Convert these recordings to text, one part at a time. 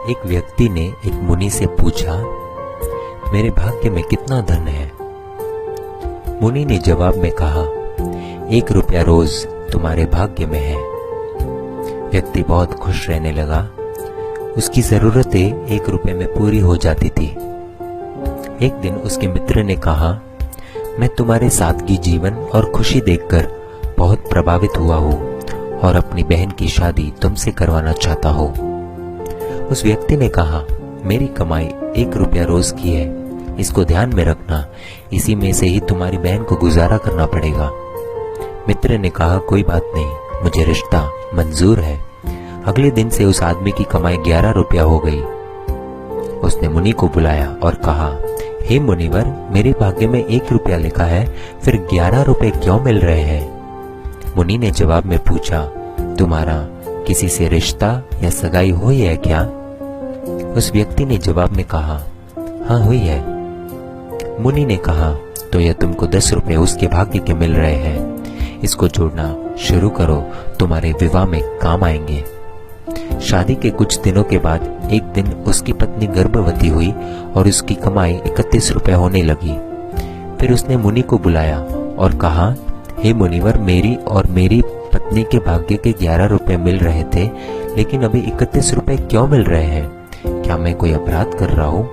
एक व्यक्ति ने एक मुनि से पूछा, मेरे भाग्य में कितना धन है? मुनि ने जवाब में कहा, 1 रुपया रोज तुम्हारे भाग्य में है। व्यक्ति बहुत खुश रहने लगा। उसकी जरूरतें 1 रुपये में पूरी हो जाती थी। एक दिन उसके मित्र ने कहा, मैं तुम्हारे सादगी जीवन और खुशी देखकर बहुत प्रभावित हुआ हूँ और अपनी बहन की शादी तुमसे करवाना चाहता हूँ। उस व्यक्ति ने कहा, मेरी कमाई 1 रुपया रोज की है, इसको ध्यान में रखना, इसी में से ही तुम्हारी बहन को गुजारा करना पड़ेगा। मित्र ने कहा, कोई बात नहीं, मुझे रिश्ता मंजूर है। अगले दिन से उस आदमी की कमाई 11 रुपया हो गई। उसने मुनि को बुलाया और कहा, हे मुनिवर, मेरे भाग्य में 1 रुपया लिखा है, फिर 11 रुपए क्यों मिल रहे हैं? मुनि ने जवाब में पूछा, तुम्हारा किसी से रिश्ता या सगाई हुई है क्या? उस व्यक्ति ने जवाब में कहा, हाँ हुई है। मुनि ने कहा, तो यह तुमको 10 रुपए उसके भाग्य के मिल रहे हैं, इसको जोड़ना शुरू करो, तुम्हारे विवाह में काम आएंगे। शादी के कुछ दिनों के बाद एक दिन उसकी पत्नी गर्भवती हुई और उसकी कमाई 31 रुपए होने लगी। फिर उसने मुनि को बुलाया और कहा, हे मुनिवर, मेरी और मेरी पत्नी के भाग्य के 11 रुपए मिल रहे थे, लेकिन अभी 31 रुपए क्यों मिल रहे हैं? क्या मैं कोई अपराध कर रहा हूँ?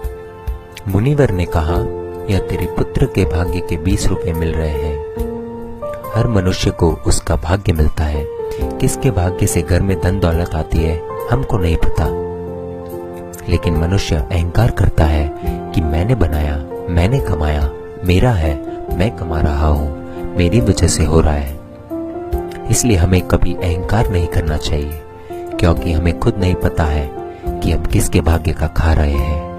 मुनिवर ने कहा, यह तेरे पुत्र के भाग्य के 20 रुपए मिल रहे हैं। हर मनुष्य को उसका भाग्य मिलता है। किसके भाग्य से घर में धन दौलत आती है हमको नहीं पता, लेकिन मनुष्य अहंकार करता है कि मैंने बनाया, मैंने कमाया, मेरा है, मैं कमा रहा हूँ, मेरी वजह से हो रहा है। इसलिए हमें कभी अहंकार नहीं करना चाहिए, क्योंकि हमें खुद नहीं पता है कि हम किसके भाग्य का खा रहे हैं।